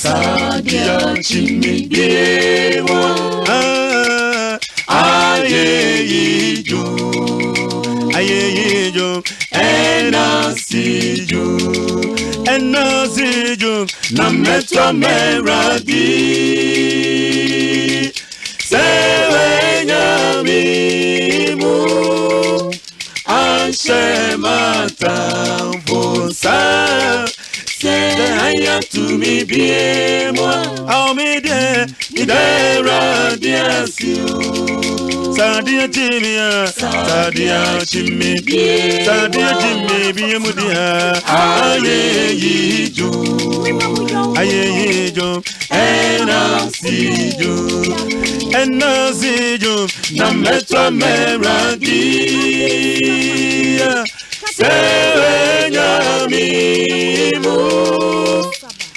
Sadia chimibiewa ayeyijo enasijo na metwa meradi sewe nyamimu anshemata fusa Sehaya to me be moi. I'll be there, radius you. Sadia Jimmy, Sadia Jimmy, Sadia Jimmy, be a mudia. Aye, you, and I'll see you, and I'll see you. Nametra Meradi. Senyamimu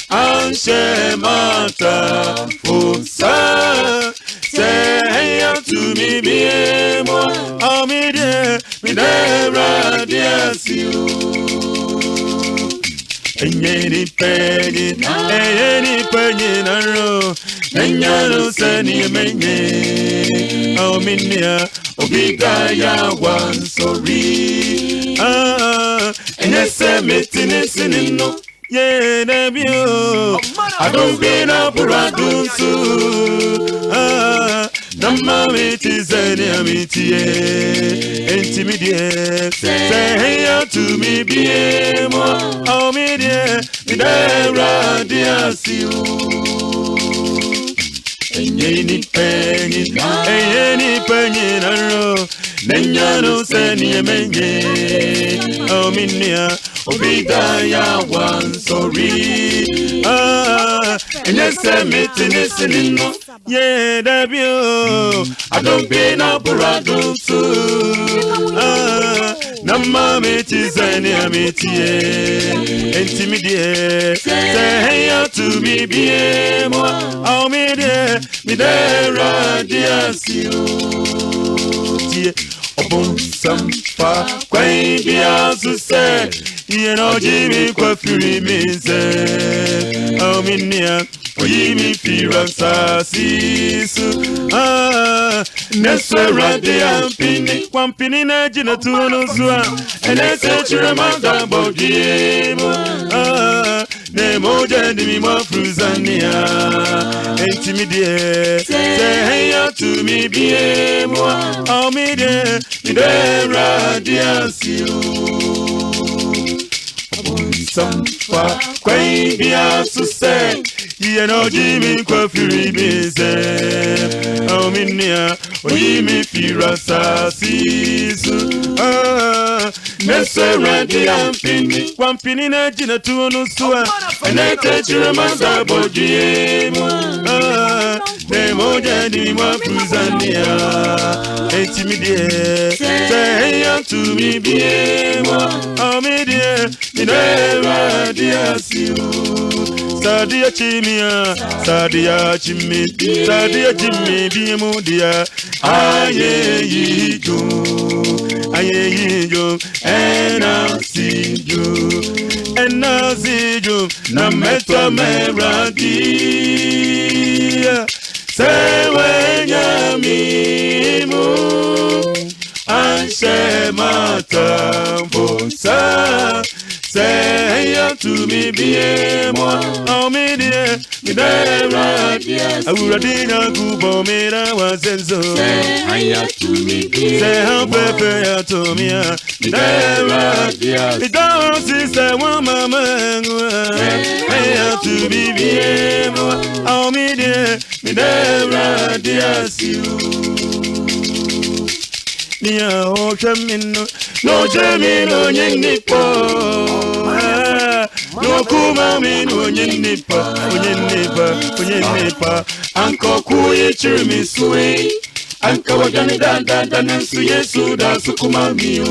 anshemata fusa seya tumibiyemo amide midera diasiu enyeni penyi naro enyano seni menye ominia obigaya wansori and yes, I'm meeting no. Yeah, Nebio. I don't be now for a do so. Namma is any amity. Intimidate. Say hey to me, be more. Oh, me dear, there, dear, see you. Any penny, in a row. Nenyano seni menye ominia obidaya wan sorry enese meeting no ye debio I don't be na buradu so namma metizeni ametie intimidate say to me be mo o me de mi dera diasio Obon sampa kwai bia so se ye no jimi kwa firi mi se o minia oyimi fira sasisu nesera de ampini kwampini na jina tuno zua enese chire manda bogimo ne moja ndi mi mafruzania intimidate say hey to me be moi oh me de radiasiu sampa kwai bia so say ye no jimi kwa firi bize oh minia oyimi fira sasisu nesera de ampini kwampini na jina tuno sua enete chire manda bogimo ne moja ni mafuzania intimidate say to me be moi oh me dear ni never diasiu Sadia chimia Sadia chimi bi mudia aye yijo and I'll see you na metwa meradi sewe nyamimu anshemata mbosa say to me be moi oh me dear mi dera awuradina kubo mera wazenzo say to me be say how pepe to me mi dera mi don't say one mama say to me be moi oh me dear mi dera diasiu Nia o chamino no jamino nyenipo no kuma mino nyenipa anko kuye chirmi suwe anka wajani da nansu yesu da sukuma miyo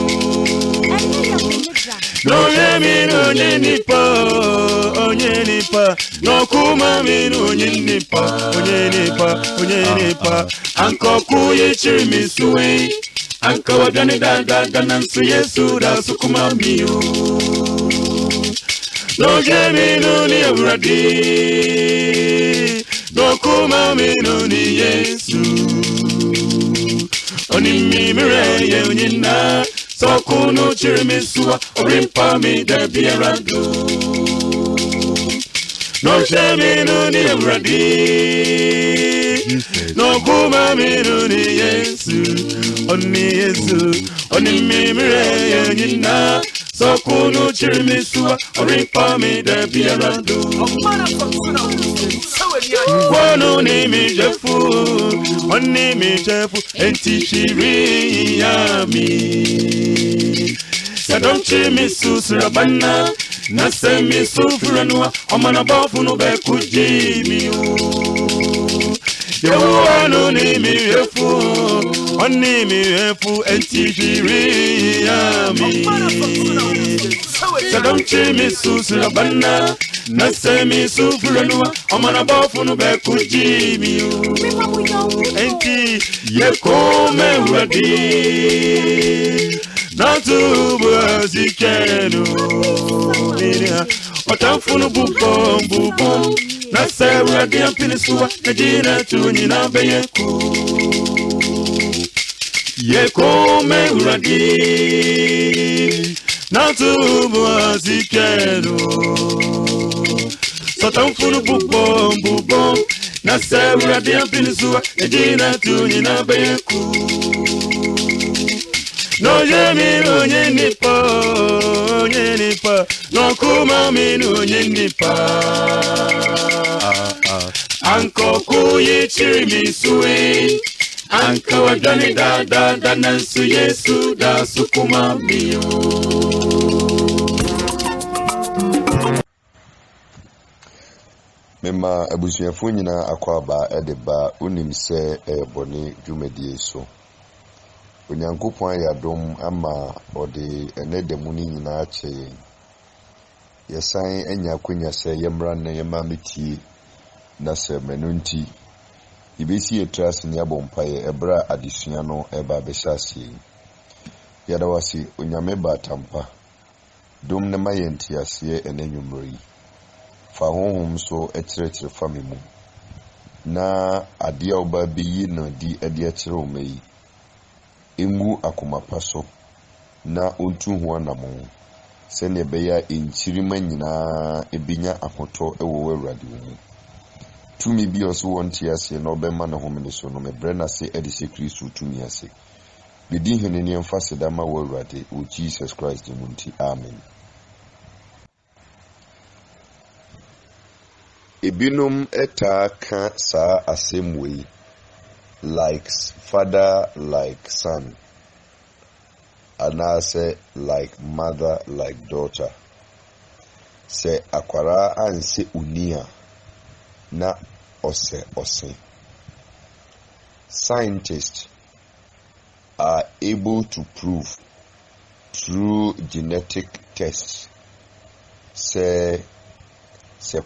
no jamino nyenipa no kuma mino nyenipa anko kuye chirmi suwe Anka wajani da nansu yesu da sukuma miyo no jamino ni Awurade no kuma mino ni Yesu oni mimire ye onyina sokuno chirimisuwa orimpa mi da biarado no jamino ni Awurade no kuma mino ni Yesu oni mimire ye onyina sokuno chirimisuwa orimpa mi da biarado Wano ni mi jefu, oni mi jefu, enti shiri yami. Sadonchi mi susrabana, nase mi sufranua, omana bafu no be kujimi u. Wano ni mi jefu, oni mi jefu, enti shiri yami. Sadonchi mi susrabana, nase mi sufranua, omana bafu no be kujimi u. Enti ye kome Awurade Natu bwazikenu Otamfunu bubom Nase Awurade ampinisuwa Najina tunyina beyeku Ye kome Awurade Natu bwazikenu Otamfunu bubom Nase Awurade ampinisuwa Najina tunyina beyeku No jemi onye nipa no kuma minu onye nipa Anko kuyi chirimi suwe Anka wadani da nansu Yesu da sukuma miyo Mema abusuafo nyina akwaba edeba unimse boni dwumadie so Onyankopɔn ayadom ama ɔde enedemu ni nyina akyɛ yɛsan anya akonya sɛ yɛmra na yɛma metie na sɛ menunti ibesi etras ne abompa yɛ ebra adesua no eba behyase yɛdawase onyame batampa dom ne ma yɛntiase enenwumri fa honhom so ekyerɛkyerɛ fa me mu na ade a oba beyi no di ade akyerɛ o mai engu akomapa so na ontu ho anamo se ne beya enchirima nyina ebinya ahotɔ ɛwɔ Awurade mu tumi bi oso wonte ase na obema na homene so no mebrɛ na se ade se Kristo tumi ase bedi hene ne mfase da ma wɔ Awurade o Jesus Christ mu nti amen Ebinom eta ka sa asɛm like father, like son, and I say like mother, like daughter. Say akwara and say unia na ose. Scientists are able to prove through genetic tests. Say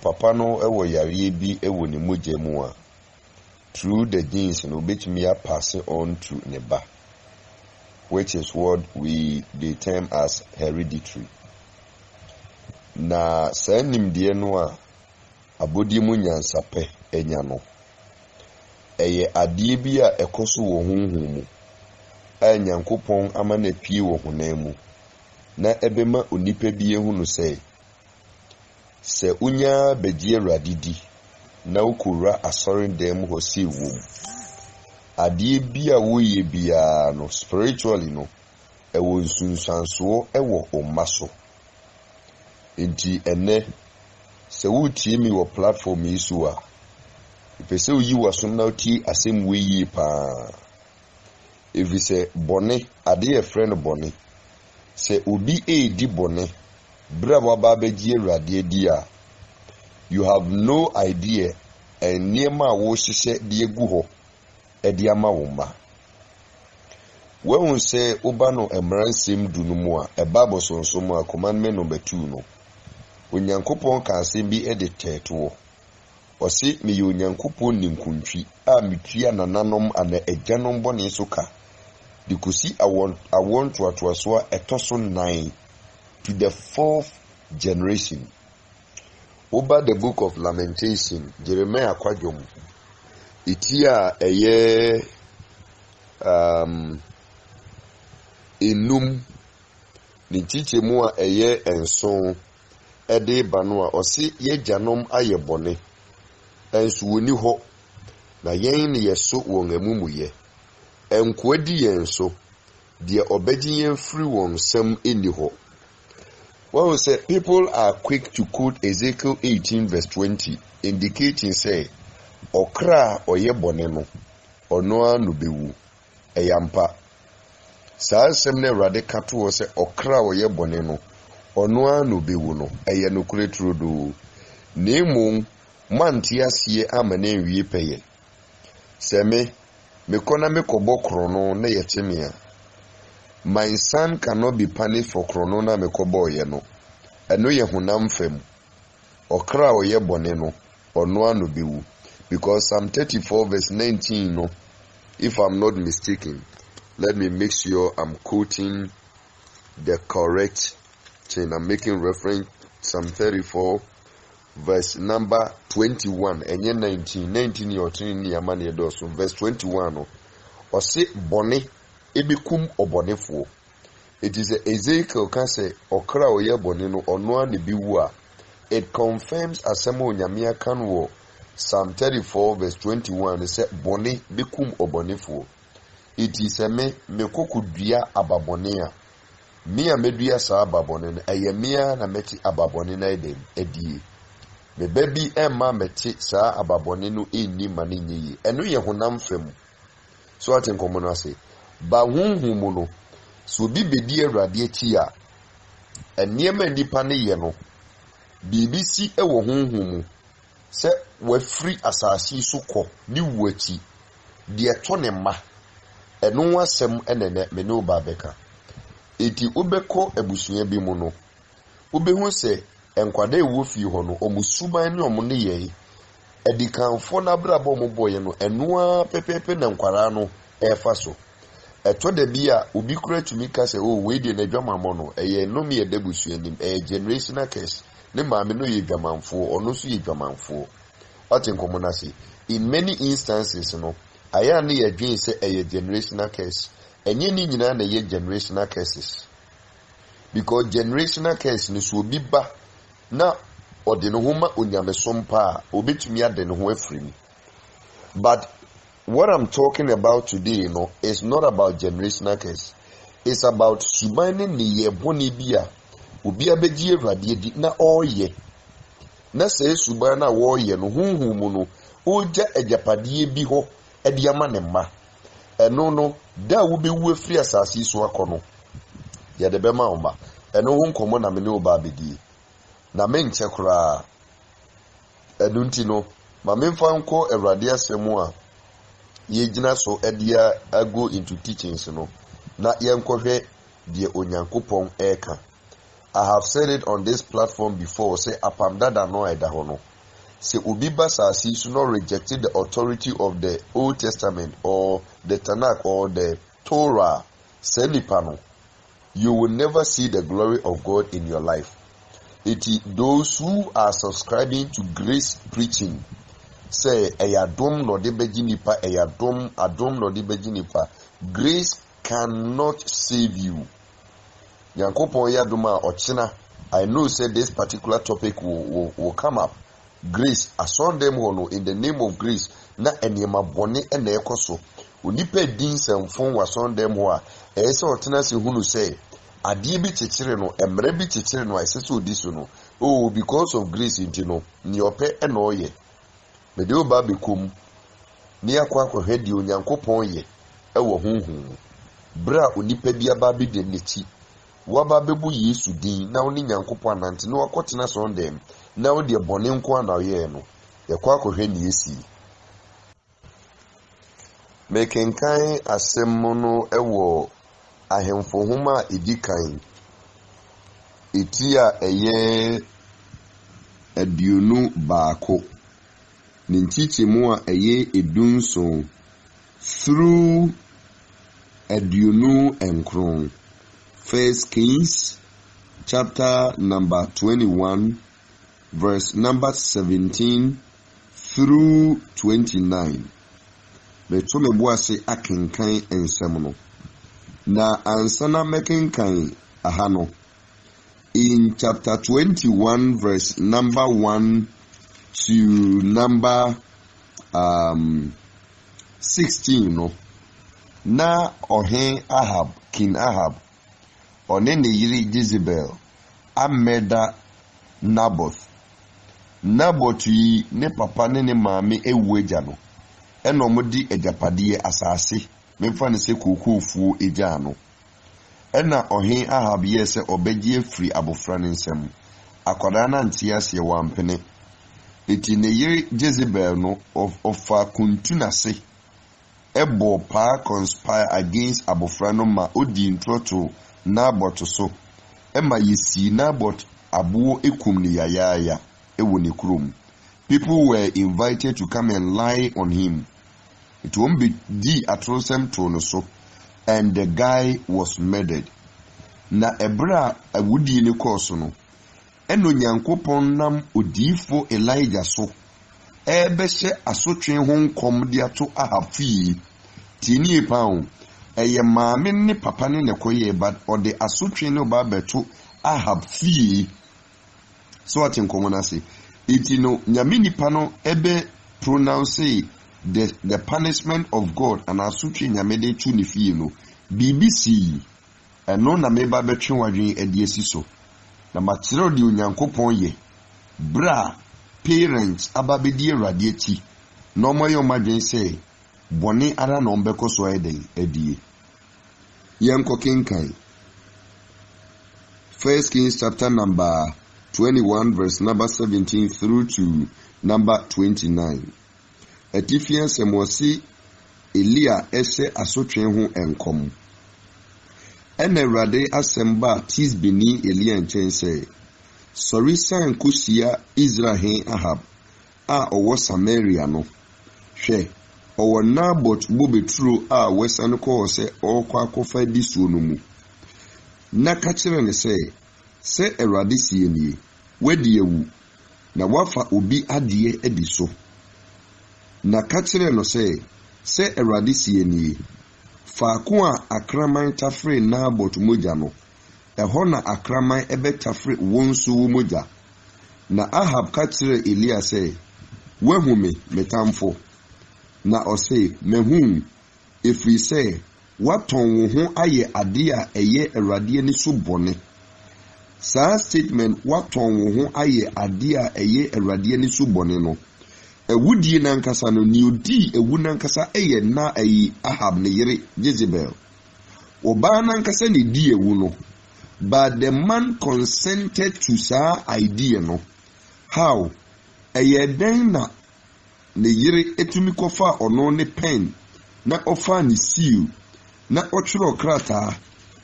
papa no ewo yare bi ewo ne mogya mu a through the genes no betumi pass on to neba, which is what they term as hereditary. Na sa nimdeɛ no a abodi mu nyansape enya no ɛyɛ adeɛ bi a ɛkɔso wɔ honhom mu a Nyankopɔn ama na pie wɔ honam mu na ɛbɛma onipa bi ehu no sɛ unya begye Awurade di na ukura asɔre dem hɔ se wom adeɛ bi a woyɛ bia no spiritually no ɛwɔ nsunsanso ɛwɔ ɔma so enti ene sɛ wotie mi wɔ platform yi so a ipese uyi waso na utie asɛm weyi pa evi sɛ bɔne adeɛ frɛ no bɔne sɛ obi edi bɔne bra waba begye Awurade di a you have no idea and niema wo hyehyɛ de egu hɔ ɛde ama wo ma when say oba no emransem du no mu a ɛba bosonso mu a commandment number 2 no Onyankopɔn ka asɛm bi ɛde tɛɛto ɔse me yɛ Onyankopɔn ninkuntwi a metria nananom ana agyanom bɔne so ka de kosi awon toatoaso a ɛtɔ so 9 to the 4th generation Over the book of Lamentation, Jeremiah kwadwom. Itia eye enum ni chiche mu a eye enson ede bano a osi ye janom aye bone enso woni ho na yen ne yeso won amumuye enkwadi yen so de obegi yen free won sam eni ho. Well, say people are quick to quote Ezekiel 18 verse 20, indicating say okra oye bone no ono anu bewu eyampa. Saa sem ne rade kato se okra oye bone no ono anu bewu no eye no kuretro do. Nemu manti asie amane wie peye. Se me kona me kobo krono na yetemia. My son cannot be punished for krono na me kobo ye no. Eno ye hunam fem. Okra oye bone no ono anu bewu. Because Psalm 34 verse 19 no, if I'm not mistaken, let me make sure I'm quoting the correct thing. I'm making reference Psalm 34 verse number 21 and 19 your training yamani edoso verse 21 no. Ose bone ebikum obonefo. It is Ezekiel can say okra oye bone no ono anu bewu a. It confirms asemo nyamia kan wo Psalm 34 verse 21 it said bone bekum obonefo. It is a me kokudua ababone a me a medua sa ababone no eye me na meti ababone na edie me baby emma meti sa ababone no enni mane nyi eno ye honam fam so atenkomo no ase ba hunhum mu no so bi bedi awrade achi a eniema nipa ne ye no BBC ewo hunhum mu se we free asasi so kɔ ni wuachi de to ne ma eno asem enene me no ba beka eti ubeko abusua bi mu no ubehu se enkwada ewo fi ho no omusuban ne omo ne ye edikanfo na brabo mo boye no eno a pepepe na nkwara no efa so eto de bia obi kura tumi ka se o we de na dwamamo no eye no me de busua nim generational curse ne maame no ye dwamanfo ono so ye dwamanfo otenkomunasi in many instances no aya na ye dwen se eye generational curse enye ni nyina na ye generational curses because generational curse ni so obi ba na ode no homa onyamesom pa obetumi ade no ho afrim. But what I'm talking about today no is not about generational curse. It's about subane ni ye boni bia obi abegi awrade di na oye na se suban na woye no hunhum no oja ajapade bi ho e de ama ne ma eno no da wo be wu afri asase so akono ye de be ma oma eno ho nkomo na me ne oba bedi na me nche kura enu nti no ma me mfa nko awrade asemu a ye gina so e dia go into teachings no na ye nkohwe de onyankopon eka. I have said it on this platform before. Say apamdada no edahono. Say ubiba sasi should not reject the authority of the Old Testament or the Tanakh or the Torah. Selipano. You will never see the glory of God in your life. It is those who are subscribing to grace preaching. Say eyadom no de bejinipa adom no de bejinipa. Grace cannot save you. Yankopon yaduma ochina. I know said this particular topic will come up. Grace, I saw them hono in the name of grace. Na enyema bone ene ekoso. Onipa din semfon wason them ho a ese otina se hunu say ade bi chechire no emre bi chechire no ese so diso no. Oh, because of grace intino ni ope ene oye. Me de oba bekom ni akwa hwedi onyankopon ye ewo hunhun. Bra onipa bi aba bi de nechi. Waba bebu Yesu din na oni nyankopon anante na wakotena so ndem na odi bone nko na ye no yakwa akohwe ni esi mekenkan asem no ewo ahemfo homa edikan etia eye aduonu baako ne nchichemu a eye edunso through aduonu enkron. First Kings chapter number 21 verse number 17 through 29. Beto me boase akenkan ensem no. Na ansana mekenkan aha no. In chapter 21 verse number 1 to number 16 no. Na ohen Ahab, King Ahab, one ne yiri Jezebel, ameda Naboth. Naboth yi ne papa ne maame ewu eja no. Eno modi ejapade asase, memfa ne se kokofuo eja no. Ena ohen Ahab yese obegye free abofra ne nsem. Akwada na ntiase wampene. Eti ne yiri Jezebel no ofa kuntunase. Ebo pa conspire against abofra no ma odi ntroto Naboth so. Ema yesi Naboth abuo ekum ne yayaya ewo ne krom. People were invited to come and lie on him. It won't be di atrosem to no so, and the guy was murdered. Na ebra awudi ne course no. Eno Nyankopon nam odifo Elijah so. Ebehye asotwe ho nkom de ato Ahab fie. Tini epaun. Eye maame ne papa ne nekoye but ode asotwe ne ba beto Ahab fie. So what in common say? Itino nyamini pano ebe pronounce the punishment of God and asutri nyamede tu ni fie no. BBC eno na meba betwe wadwen ediesi so. Na matiro di Onyankopon ye. Bra parents ababedi Awurade ati. No moyo madwen say boni ara no mbeko so edie. Yanko kinkai. 1 Kings chapter number 21 verse number 17 through to number 29. Etifian semosi Elia ese asotwe ho enkom. Ene Awurade asemba Tisbeni Elia nchen say, sorry san kusia Israel Ahab a owo Samaria no. Hwe owo Naboth bobetro a wesan ko se okwa akofa disuo no mu. Na ka kire ne say se Awurade sie nie wedi ewu na wafa obi adie edi so. Na ka kire no say se Awurade sie nie faako a akraman tafre Naboth moja no eho na akraman ebe tafre wonso wo moja. Na Ahab ka kire Elia say wahume metamfo na o say mehum efri say waton wo ho aye ade a eye Awurade ni so bone. Sa statement waton wo ho aye ade a eye Awurade ni so bone no. Ewudi na nkasa no ni odi ewu na nkasa eye na ayi Ahab ne yere Jezebel. Oba na nkasa ne di ewu no. But the man consented to sa idea no. How? Eye den na ne yere etumi kofa ono ne pen na ofa ni seal na otwero krata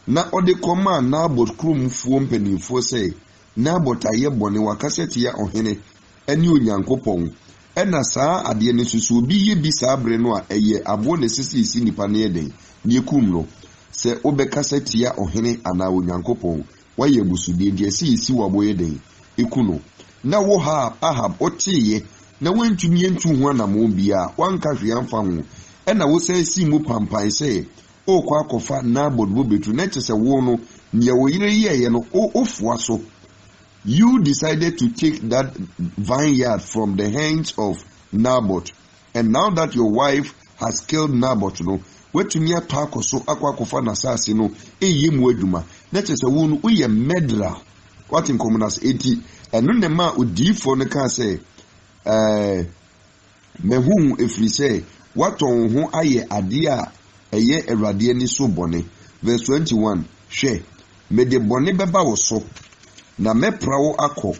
na ode koma Naboth kromfuo mpanimfo say Naboth aye bone wakaseti ya ohene ani Onyankopon. Ena saa ade ne susu obi ye bi saa bre no a eye abo ne sisi nipa ne eden ne ekum no se obekaseti ya ohene ana Onyankopon waye busudie de sisi wabo eden ekuno na wo ha Ahab otiye na wantumi entu ho na mo bia wanka hwiamfa ho ena wo sai si mu pampan say o kwa kofa Naboth bobetu na chese wo no ne wo yire ye no ofua so. You decided to take that vineyard from the hands of Naboth, and now that your wife has killed Naboth no wetumi atako so akwa kofa na sase no eye mu aduma na chese wo no uye medra what in commoners 80 eno ne ma odifo no kan say mehun efri say waton ho aye ade a eye Awurade ni so bone. Verse 21 hwe me de bone beba wo so na meprawo akọ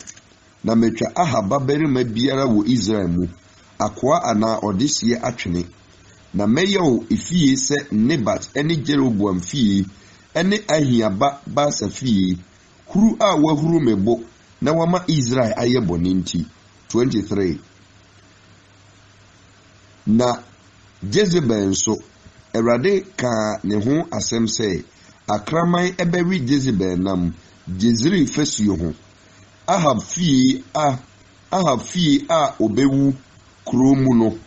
na metwa Ahab barima biara wo Israel mu akoa ana odesie atwene na meyo efie se Nebat ene Jeroboam fie ene Ahiaba Basa fie kuru a wahuru mebo na wama Israel aye bone nti. 23 na Jezebel so Awurade ka ne ho asem say akraman ebewi Jezebel nam Jezreel fesuo ho Ahab fie a Ahab fie a obewu kromu no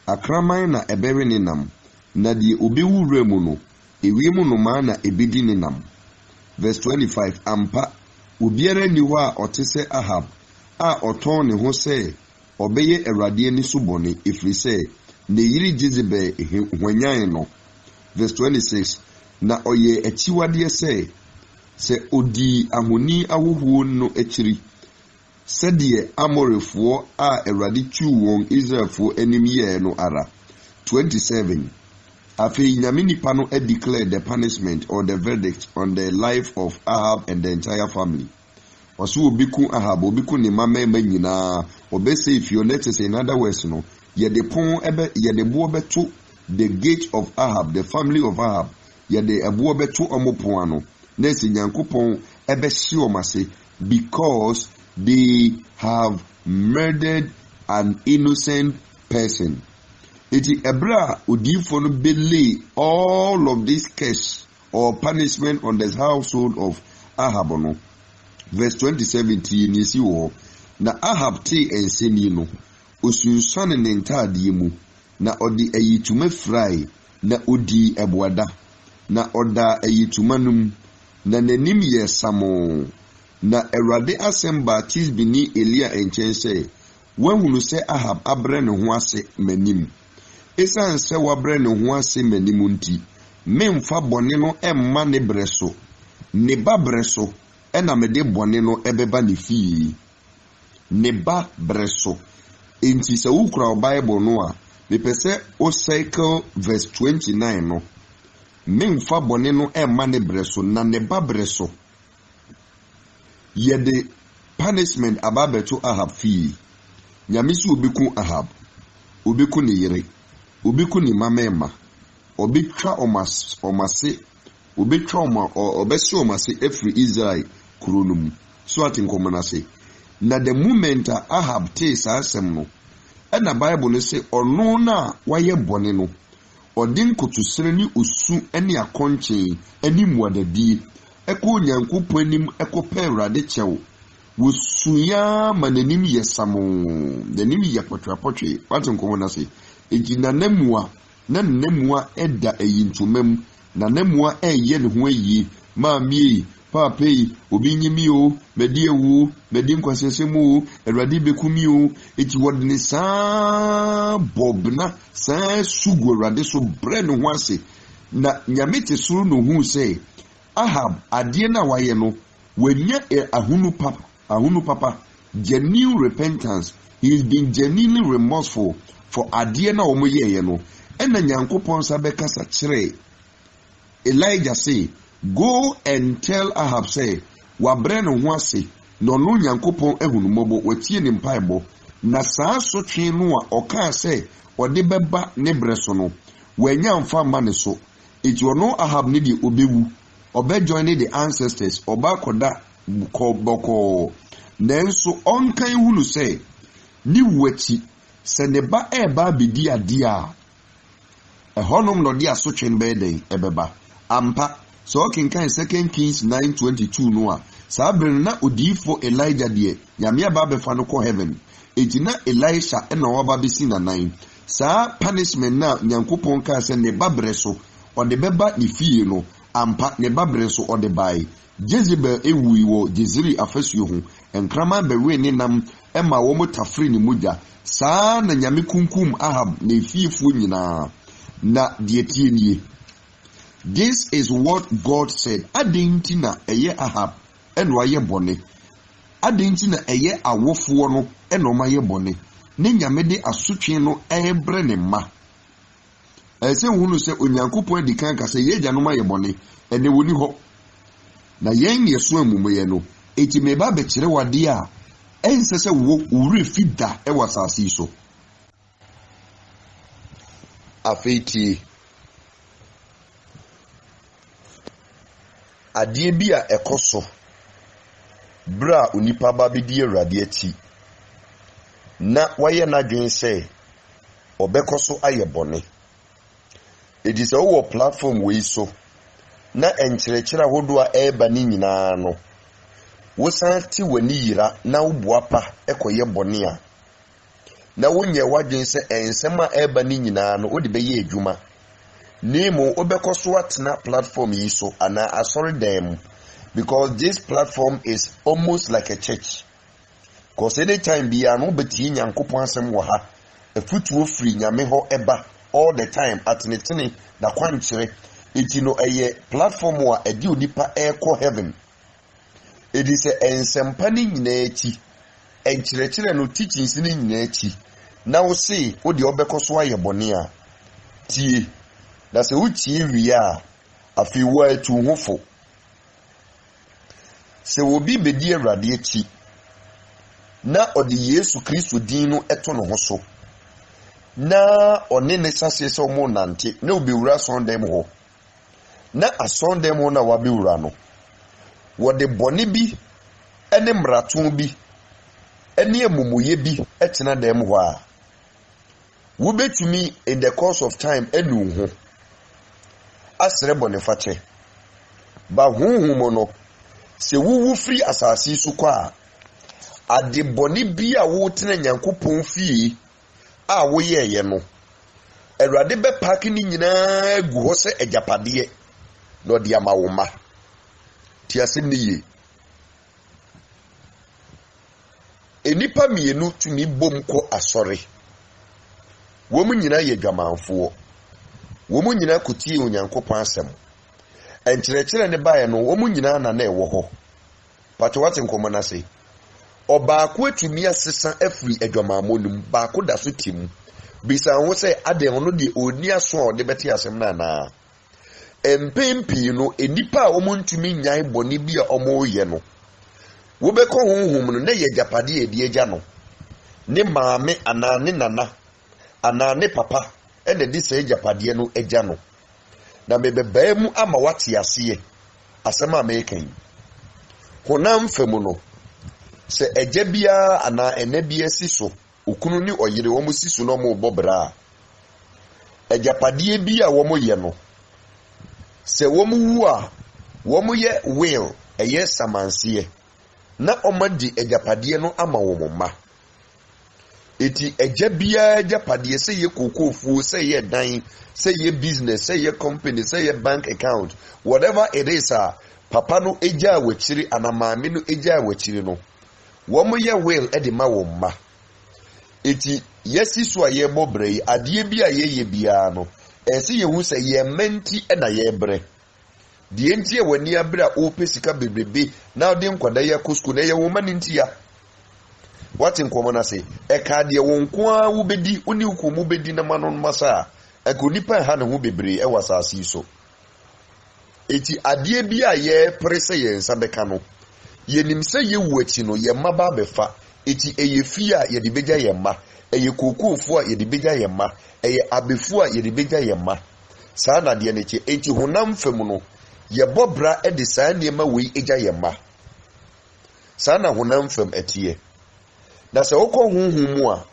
akraman na ebere ne nam na die obewu remu no ewiem no ma na ebedi ne nam. Verse 25 ampa obiara ni ho a otese Ahab a oton ne ho se obeye Awurade ani so bone efiri se ne yiri Jezebel hwanyan no. Verse 26 na oye achiwade se odi ahoni awohuo no akiri sɛdeɛ Amorifo a Awurade twu wɔn Israelfo anim yɛ no ara. 27 afei nyame nipa no declare the punishment or the verdict on the life of Ahab and the entire family. Ɔso obiku Ahab obiku ne mama nyinaa obese ifio net say in other words no yɛde bo beto the gate of Ahab, the family of Ahab, yɛde abo beto omopon ano na esi Nyankopɔn ebe hye omase because they have murdered an innocent person. Iti ebra odifo no belay all of this curse or punishment on the household of Ahab no. Verse 27 ni si wo na Ahab te enseni no osunsuane ne ntade mu na odi ayituma fry na odi eboada na oda ayituma num na nanim ye samo na Awurade asem ba Tisbini Elia enchen se wanhunu se Ahab abre ne ho ase manim esan se wabre ne ho ase manim nti memfa bone no emma ne breso ne ba breso ena mede bone no ebeba ne fie ne ba breso enti se ukra Bible no a mepese o cycle verse 29 no memfa bone no emma ne breso na ne ba breso yede punishment ababeto Ahab fie nyamisi obiku Ahab obiku ne yere obiku ne mamema obetwa omase obetwa obese omase every Israel kronum so atinkomanase na the moment Ahab tes asem no na Bible no say ono na waye bone no odin kotusere ni osu ene akonche ani muadadie eko Nyankopɔn anim eko pɛ Awurade kyɛw wosuya mananim yesamo nanim ye potwapotwe watinkomo na se ejina namua na namua eda ayintumam na namua eye ne ho ayi maamie papai obi nyimi o medi ewu medi nkwasesemu Awurade bekumi o eti wodne saa bobna saa sugu Awurade so bre ne ho ase na nyamete suru no hu se Ahab adie na waye no wanya ahunu papa genuine repentance. He is being genuinely remorseful for adie na omo ye no ena Nyankopɔn sabeka sa kire Elijah say go and tell Ahab say wabre no ho ase no no Nyankopɔn ehunu mobo watie ne mpaebo na saa sotwe no a oka say ode beba ne breso no wanya mfa ma ne so eti ono Ahab ne di obewu obe join the ancestors oba koda boko nenso onkan hunu say ni wati se ne ba eba bedi ade a ehonom no de asotwe be den ebeba ampa so kinkan 2 Kings 9:22 no a sabere na odifo Elijah de nyame aba befa no ko heaven etina Elisha na oba besi na 9 sa punishment na Nyankopɔn ka se ne ba breso ode beba ni fie no ampa ne ba breso ode bai Jezebel ewui wo Jeziri afasuo ho enkrama bewe ne nam ema wo motafri ne muja saa na nyame kunkum Ahab na fiefo nyina na de tie nie. This is what God said. Adenti na eye Ahab eno aye bone. Adenti na eye awofo no eno maye bone. Ne nyame de asotwe no ebre ne ma. Ese hunu se Onyankopɔn di kan ka se ye gya no maye bone ene woni ho. Na yen yeso amumye no eti meba be kire wade a ense se wo uri fida e wasasi so. Afeti adie bi a ekoso bra onipa ba bedi Awurade ati na waye na dwen se obekoso aye bone edi se wo platform we so na enkyerɛkyerɛ ahodo a eba ni nyinaa no wo san ti wani yira na wo boapa ekoye bone a na wonye wadwen se ensem a eba ni nyina no odi beye adwuma nemo obekoso atena platform yi so ana asori dem because this platform is almost like a church cause any time bia no beti nyankopon asem wo ha efutuo free nyame ho eba all the time atenetene na kwankyere eti no eye platform wa edi onipa eko heaven edi se ensempa ni nyina echi enkyerɛkyerɛ no teachings ni nyina echi na wo se wo de obekoso aye bone a tie na se wo tie wi a afi wo atu hofo se wo bi bedi awurade echi na odi Yesu Kristo din no eto no ho so na one ne sase se omo nante na obiwura sondem ho na asondem ho na wabiwura no wo de bone bi ene mraton bi ene amumoye bi etena dem ho a wo betumi in the course of time enu ho asere bone fache ba hunhumo no se wuwu free asasi su kwa ade bone bi a wo tena nyankopon fie a wo yeye no Awurade be pack ni nyina gu ho se ajapade no de amawoma ti asem ni ye enipa mienu tumi bom ko asore wo mu nyina ye dwamanfo wo mu nyina kotie onyankopon asem enkyerɛkyerɛ ne bae no wo mu nyina na na ɛwɔ hɔ pato wate nkomo na se obaako atumi asesa afiri adwamamonum baako da so tim bisa ho sɛ ade ono de oni aso a ɔde bɛte asem na na empempi no enipa a ɔmo ntumi nyae bɔne bi a ɔmo yɛ no wo bɛkɔ honhom no na yɛ japade edi agya no ne maame ana ne nana ana ne papa ɛna de sɛ japade no agya no na mebɛbaa mu ama wate ase asɛm a mekan honam famu no sɛ agya bia ana ene bia si so okunu ni oyere wo mu si so no mo bobra ajapade bi a wo mo ye no sɛ wo mu wu a wo mo ye will eye samanse na omadi ajapade no ama wo mma eti agya bia ajapade sɛ ye kokofuo sɛ ye dan sɛ ye business sɛ ye company sɛ ye bank account whatever it is a papa no agya awachiri ana maame no agya awachiri no wo mo ye will e de ma wo mma eti yesi so aye bobrei ade bi a ye bia no ense ye hu se ye menti e na ye bre de enti e wani abra o pesika bebrebe na ode nkwada ya kosku na ye wo mani ntia wati nkomo na se e ka de wo nko a wo bedi oni uko mu bedi na manon masa e ko nipa ha ne ho bebre e wasasi so eti ade bi a ye prese ye nsa beka no ye nim se ye wuachi no ye maba befa eti eye fi a ye de beja ye ma eye kokofo a ye de beja ye ma eye abefu a ye de beja ye ma saa na de ne che enti honam fam no ye bobra e de saa niema wei eja ye ma saa na honam fam etie na se wokɔ honhom mu a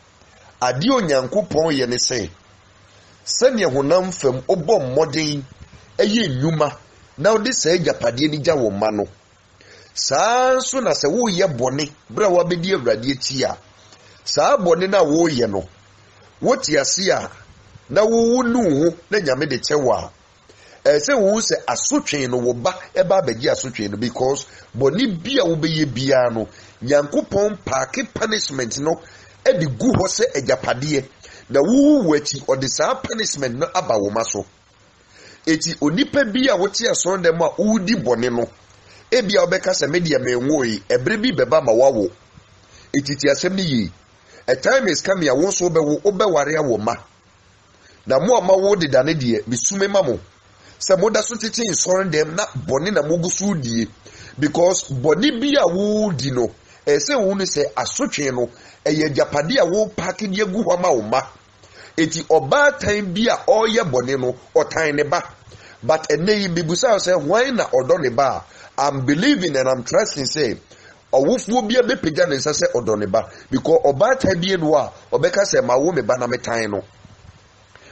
ade onyankopɔn ye ne se ne honam fam obɔ mmɔden eye nnwuma na ode saa japade ni gya wo ma no saa so na se wo ye bone bra wa bedi awurade ati a saa bone na wo ye no wo ti ase a na wo nu ho na nyame de kyewa se wo se asotwe no wo ba e ba begi asotwe no because bone bia wo beye bia no nyankopon paake punishment no e di gu ho se ajapade na wo wachi ode saa punishment no aba wo ma so eti onipa bia wo ti asondem a wo di bone no ebia obeka se media menwoyi ebre bi beba ma wawo etiti asem ni yi a time is coming a wo so obeware awo ma na mo ama wo de dane de bisume mamo se moda so tete insoren dem na boni na mogusu die because boni bi a wo di no se wo ni se asotwe no eye japade a wo pack de agu ho ma wo ma eti oba time bi a oye boni no otan ne ba but enei bibusa say why na odo ne ba I'm believing and I'm trusting say owufuo bia be pega ne nsa se odone ba because oba ta bie no a obeka se ma wo me ba na metan no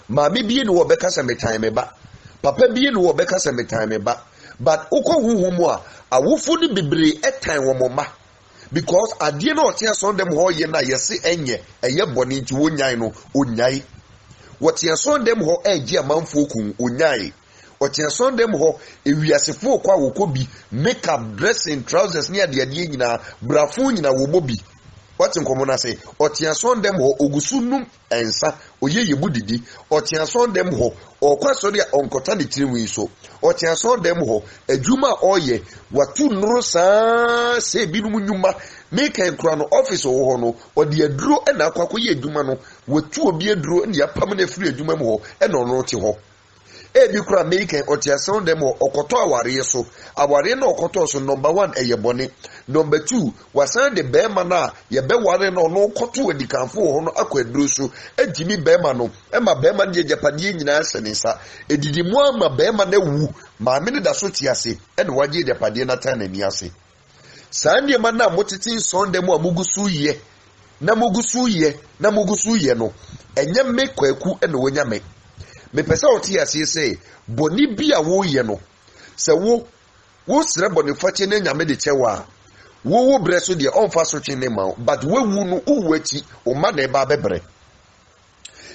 ma me bie no obeka se metan me ba papa bie no obeka se metan me ba but uko huhumwa awufu ni bebre etan womoma because adie na otia son dem ho ye na yesi enye eye boni nti wonyai no onyai wotia son dem ho eji amanfo kun onyai wotia son dem ho ewiasefo kwa wokobi makeup dressing trousers ni ade nyina brafo nyina wobobi watin komona say otia son dem ho ogusunum ensa oye yebudidi otia son dem ho okwasori onkota ne tiriwi so otia son dem ho adwuma oye watu nuru saa se binum nyuma make enkura no office wo ho no odi aduro na akwakoye adwuma no watu obi aduro ne yapam na firi adwuma mu ho e no no te ho ebi kura make otia son dem ho okoto aware so aware na okoto so number 1 eye bone number 2 wasan de bema na ye be ware no no koto adikanfo ho no akwaduro so agimi bema no e ma bema ne japade nyina asenisa edidi mu ama bema na wu ma me ne da so tiase e ne waje japade na tan na ni ase sanye ma na motiti son dem amugusu ye na mugusu ye no enye me kwaku e ne wonya me me pesa oti ase se boni bia wo ye no se wo sere boni fache na nyame de chewa wo breso de onfa so twene ma but wo wu no uwati o ma na eba bebre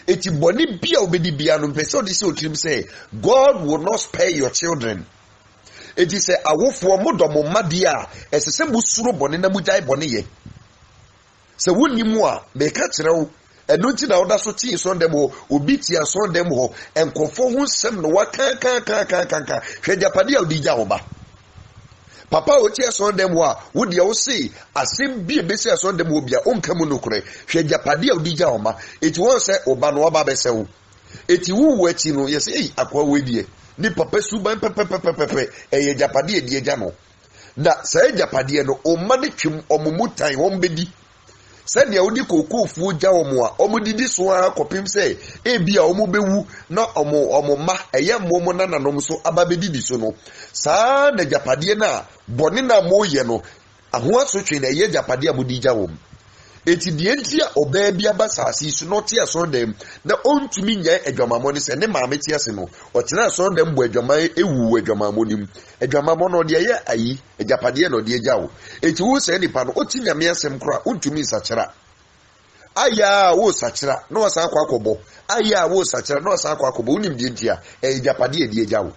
eti boni bia obedi bia no pesa odi se otrim se God will not spare your children. Eti se awofo modomo made a esese busuro boni na mujai boni ye se wonni mu a me ka kirewo eno nti na oda so ti so ndem ho obi ti aso ndem ho enkofo hu sem no waka ka hwe japade a odija hoba papa o ti aso ndem ho a wodi a wo se asem bi ebesi aso ndem ho bia onka mu nokure hwe japade a odija homa eti won se oba no oba besewo eti wu wati no yesi akwa wedie ni papa suban pepepepepe eye japade edie ja no na se japade no o ma ne twem omumutan won bedi se ne odi kokofu ja omo a omudidi so a kopim se ebia omubewu na omo ma eye momo na nanom so ababedidi so no saa na japade na boni na moye no aho asotwe na eye japade abudija wom eti die ntia oba bia basasi so no tia so dem na ontumi nya adwamamo ne se ne maame tia se no otena so dem bo adwama ewu adwamamo nim adwamamo no de ye ayi ajapade no de jawo eti wo se nipa no otinya me asem kra ontumi sachira aya wo sachira no wasa akwa akobo aya wo sachira no wasa akwa akobo unim de ntia ajapade de jawo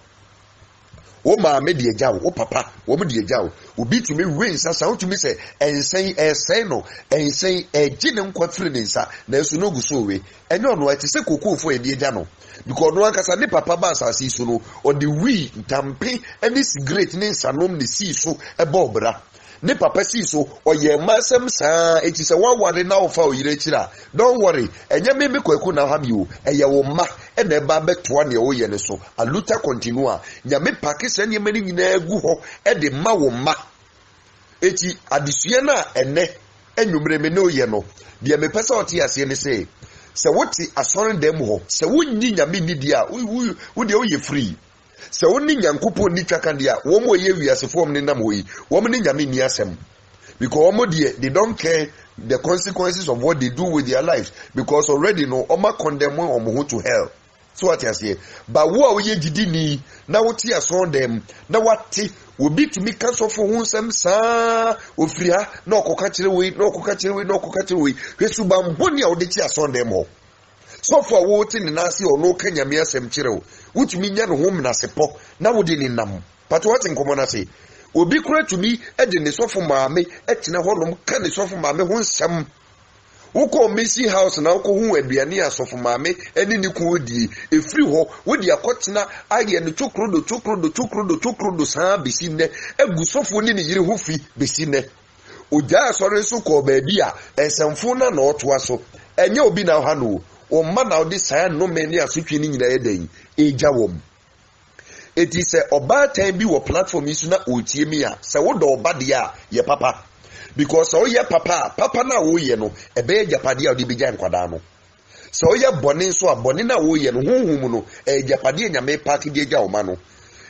wo maame de jawo wo papa wo mu de jawo obi tumi wensa sa otumi se ensen no ensen ejine nkwafire ne nsa na eso no gusowe enyo no ati se kokofo e de ja no because no ankasa ne papa ba asasi so no o de wi ntampe any cigarette ne nsanom ne si so e ba obra ne papa si so oye masem saa eti se waware na ofa oyire kira don't worry enye me kwaku na ha bi o eye wo ma e na ba betoa ne wo ye ne so aluta continua nya me pakise ne mani nyina agu ho e de ma wo ma eti adisue na ene enwumre me no ye no de me pesa oti ase ne se woti asore dem ho se wonni nya me ni dia wo de wo ye free se wonni nyankopon ni twaka dia wo mo ye wiasefo om ne nam hoyi wo mo ni nyame ni asem because wo mo they don't care the consequences of what they do with their lives because already no oma condemn om ho to hell so what you say but wo ye gidi ni na wo ti asore dem na wati obi tumi kaso fo hu nsem saa ofiri ha na okoka kire we hwesuba mboni a wo de ti asore dem ho so for wo ti ni nase ono kanyame asem kire wo wutumi nya no hom na sepo na wodi ni nam pato wati nkomo na se obi kura tumi ede ne sofo maame etena honom ka ne sofo maame ho nsam woko mesi house na woko hu aduane asofo maame eni ni ku odi efiri ho wodi akotena aye ne chokrodo saa besine egu sofo ni yire ho fi besine oja asore so ko baabi a ensemfo na otoa so enye obi na ha no o ma na odi saa no meni asotwe ni nyina edan eja wom eti se oba tan bi wo platform isu na otie mi a se wo do oba de a ye papa because o ye papa na wo ye no ebe ye japade a odi beja nkwada no se o ye bone so a bone na wo ye no honhum no japade nyame party de eja oma no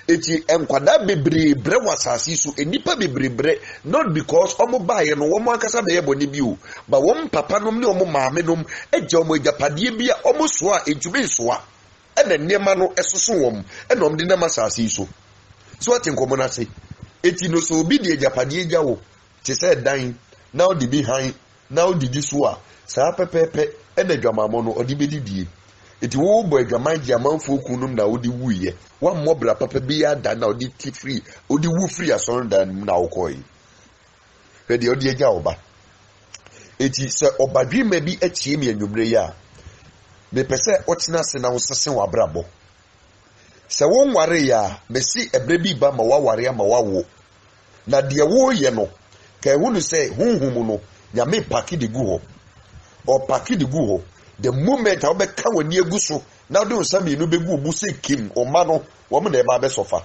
eti enkwada bebre wasasi so enipa bebre not because omo baye no wo mo akasa be ye bone bi o ba wo papa nom ne omo maame nom eja omo japade bi a omo so a entube so a ene niema no esoso wom ene omde na masasi so So what in common say? Eti no so be the Japadi jawo. She said dying. Now the behind. Now the diswa. Sa pepe and the dramamono or the bedi. It wo boy dramaji amount for kunum na odi wuye. One more bra papa beer than now the tea free. Odi wu free as on than now koi. Ready odi jaoba. It is obadwi maybe a chimney and you me pese otina se na wosese wa brabo se won ware ya me si ebrebi ba ma wa ware ma wa wo na de wo ye no ka ehunu se hunhum no nyame paki de gu ho o paki de gu ho the moment a obeka wani egu so na do nsami no begu bu se kim o ma no wo mo na ba be sofa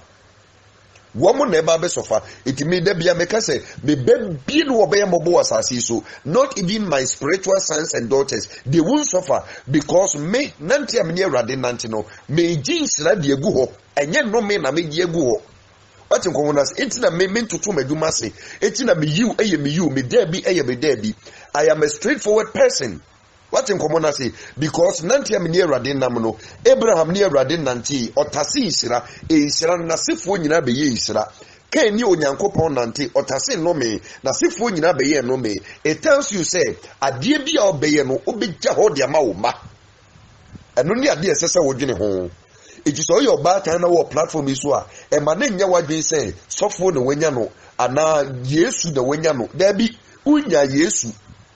woman never be suffer. It may be a make say me be no obey mobo asasi so not even my spiritual sons and daughters they won't suffer because me nanti am near rade nanti no me jeans na de egu ho enye no me na me de egu ho what in common as it na me to me do mase it na me you me there be me there be I am a straightforward person. What in common say because nanti am near radin namno Abraham near radin nanti otasi isira na sifo nyina be ye isira kan ni onyankopon nanti otasi no me na sifo nyina be ye no me. It tells you say ade bia obeye no obegya ho de ma wo ma eno ni ade esese wo dwene ho it is all your back and our platform is wa e ma na nya wadwen say sofo no wanya no ana Yesu na wanya no da bi unya Yesu.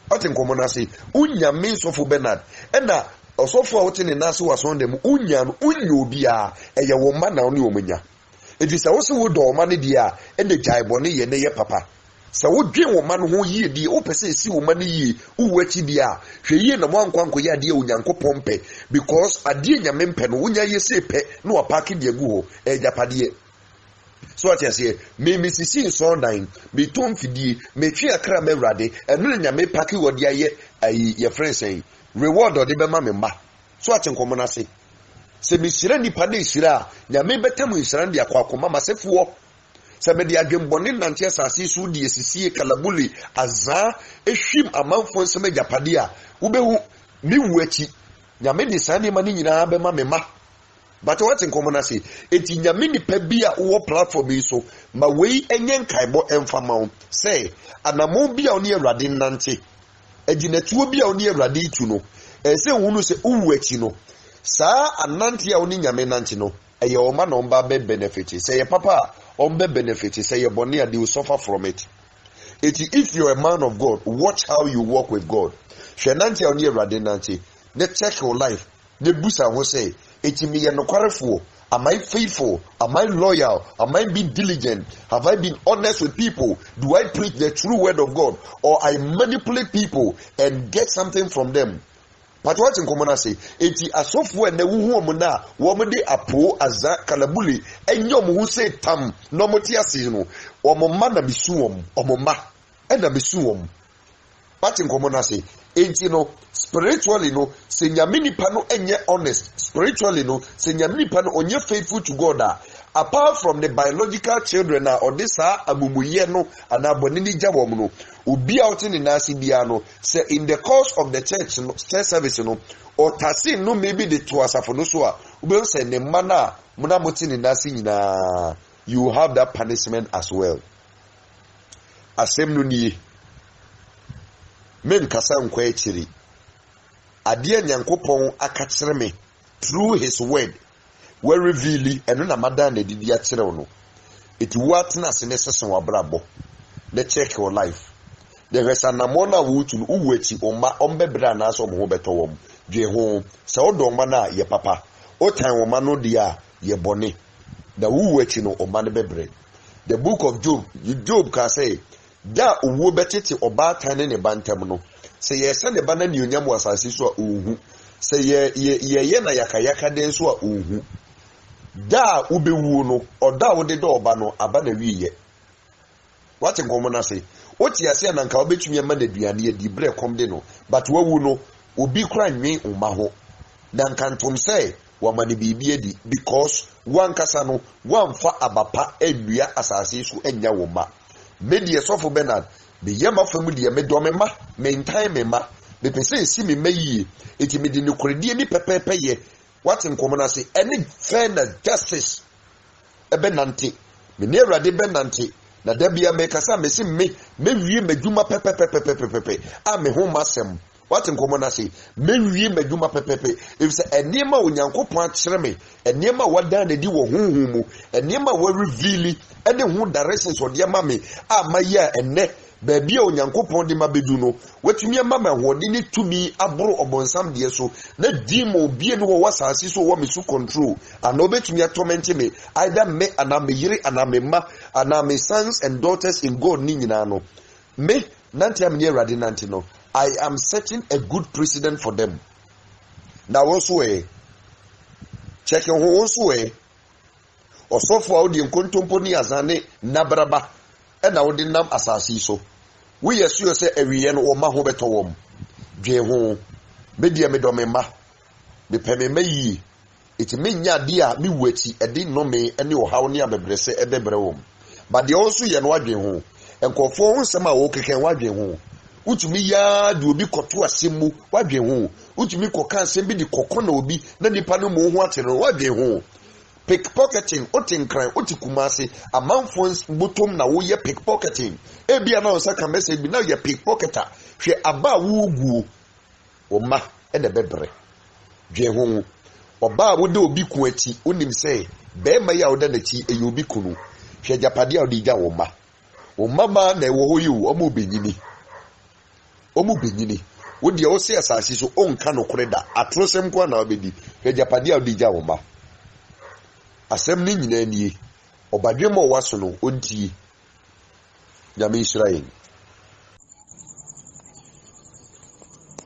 What in common I say, unya means of Bernard, and now also for what in the Nasu was on them, unyan, unyobia, and your woman now new mania. It is also wood or money dear, and the jiboni and the papa. So would dream woman who ye the opposite see woman ye, who wet dia, she ye no one quanko ya dear unyanko pompe, because a dear yamempen, unya ye say pe, no a packing your guho, and japadie. So what I say, me Missy Sunday, me tom fidi, me chia crame rade, and then me packy what ye your friend say, reward or the bema member. So what in common I say, me sireni padi sira, ya me better we surrender aquacoma myself war. Some media game bonin and yes, I see Sudi, SC, Kalabuli, Azar, a shim amount for some japadia, ube me wechi, ya me the Sunday money in Abema mema. But what in common I say, it in your mini pebia or platform so, my way and yan kaibo enfamount, say, and a mo be on near radin nanti, a ginetu be on near radituno, and say, who say, uwetino, sa and nanti on in your menantino, a your man on babe benefit, say, papa, on be benefit, say, your bonia, they will suffer from it. If you're a man of God, watch how you walk with God. Shenanti on near radin nanti, let's check your life, the busa will say, me no quarrelful. Am I faithful? Am I loyal? Am I being diligent? Have I been honest with people? Do I preach the true word of God? Or I manipulate people and get something from them? But what in common I say? Eti asofo and the woman na woman de apo aza kalabuli and yom who say tam no motia sino or mama bisuum or mama and a bisuum. What in common I say? Enti no spiritually no se nyamini pano enye honest spiritually no se nyamini pano onye faithful to God apart from the biological children or this amumuye no ana bonini jabom no obi out in nasi bia no say in the course of the church service no or tasin no maybe the two asafo no so ube say ne mana muna moti ni nasi nyina you have that punishment as well. Asem no ni men kasa nkwa echiri ade nyankopon akakyere me through his word we reveal eno na madan na didi akyere no it what na se nesesen wabrabo the check your life the resanamona wutu uwechi oma ombebra na so mo beto wom dwe ho se odoma na ye papa o tan woma no dia ye bone the uwechi no oma ne bebre. The book of Job can say da uwo betete oba tan ne bantam no se ye se ne bana ni onyam wasase so a ohu se ye na yakayaka den so a ohu da ubewu no oda wo de oba no aba na wiye. What in common say oti ase na nka obetumi ma na duane di bre kom de no but wawu no obi kra nwen umma ho na nkantom say wa mane bibi edi because wan kasa no wan fa abapa adua asase so anya wo ma media sofo Bernard be yema famu de me do me ma mentan me ma be pese si me mayi eti me di no kredie ni pepepe ye. What in common say any fairness justice ebe nante me ne Awurade bɛnante na da bia mekasa mesi me wie madwuma pepepepepepepe a me ho masɛm wate nkɔmmɔ na se mewie madwuma pepepe if sɛ enema Onyankopɔn akyerɛ me enema wada na di wɔ honhom mu enema wa reveal ɛde ho directions ɔde ama me a maya enne baabi a Onyankopɔn de ma bedu no watumi ama me hode ne tumi aboro ɔbɔnsam de so na di ma obie no wɔ wasase so wɔ me so control ana obetumi atorment me either me ana me yere ana me ma ana me sons and daughters in God ni nyina no me nante am ne Awurade nante no I am setting a good precedent for them. Now also check your also or so for the contemporary azane nabraba and I didn't nam asasi so. We assure say every year or ma hobeto wom. Jeho media me domema me peme me it mean ya dear me weti a din no me any or how near me brese e bebrewom. But the also yan wadwen and conform some okay can wadwen utumi ya de obi koto asemu wadwen ho utumi koka asem bi de kokko na obi na nipa no mo ho atere wadwen ho pickpocketing otinkran otikumase amanfo botom na wo ye pickpocketing e bia na onsa ka message bi na ye pickpocketer hwe aba wo guo o ma e de bebre dwen ho oba wo de obi ku ati onim se be ma ya wo da na chi e obi kunu hwe japade a wo di ja wo ma ma na e wo ho yi wo mo benyini omu benyini wo de o se asase so onka no koreda atrosem kwa na obedi hwejapade a odija wo ma asem ni nyina nie obadwe mo waso no ontie nyame Israel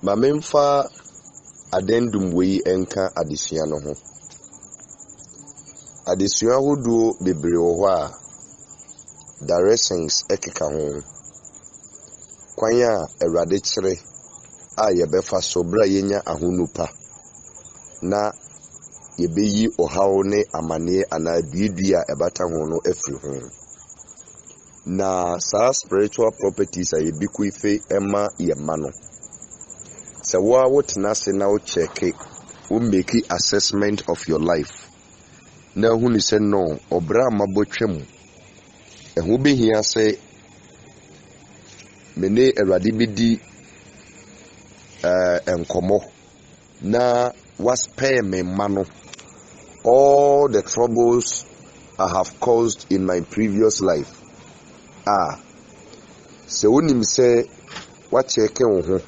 ma memfa adendum wei enka adesua no ho adesua hodo bebre wo ho a directions ekeka ho kwanya Awurade kyere a yebefa so bra yenya ahonupa na yebeyi ohaw ne amane ana duedua ebata ho no afiri ho na sa spiritual properties a yebiku ife ema yema no se wa wotena se na wo check wo make assessment of your life na hunu se no obra mabotwem ehu behia se mene Awurade bedi enkomo na was pay me mano all the troubles I have caused in my previous life se wonim se wa cheke wo ho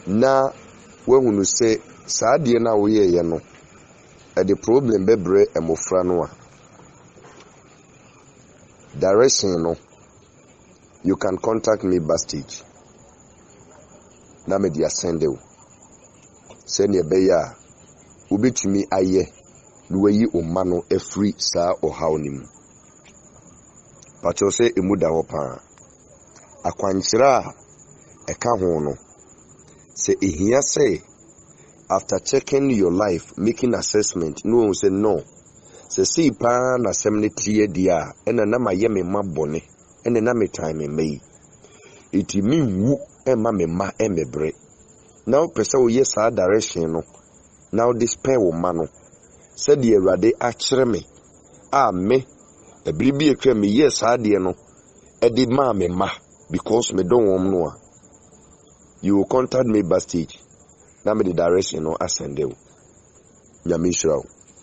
na wahunu se saade na wo ye no the problem bebre emofra no a direction no you can contact me backstage. Na me dia send you. Send ye beya. Ubitumi aye. Nuweyi omano every sa o haunim. Pacho se emuda hopa. Akwanchira eka ho no. Se ehia say after checking your life, making assessment, no say no. Se si pa na semne tie dia ena na maye me mabone. Ene na me time me iti mi wu ema me ma emebre now pesa wo yes a direction no now despair wo ma no said the Awurade akyere me a me ebribi etwa me yes a de no e di ma me ma because me don wom no a you will contact me backstage na me the direction no ascend you nyame Israel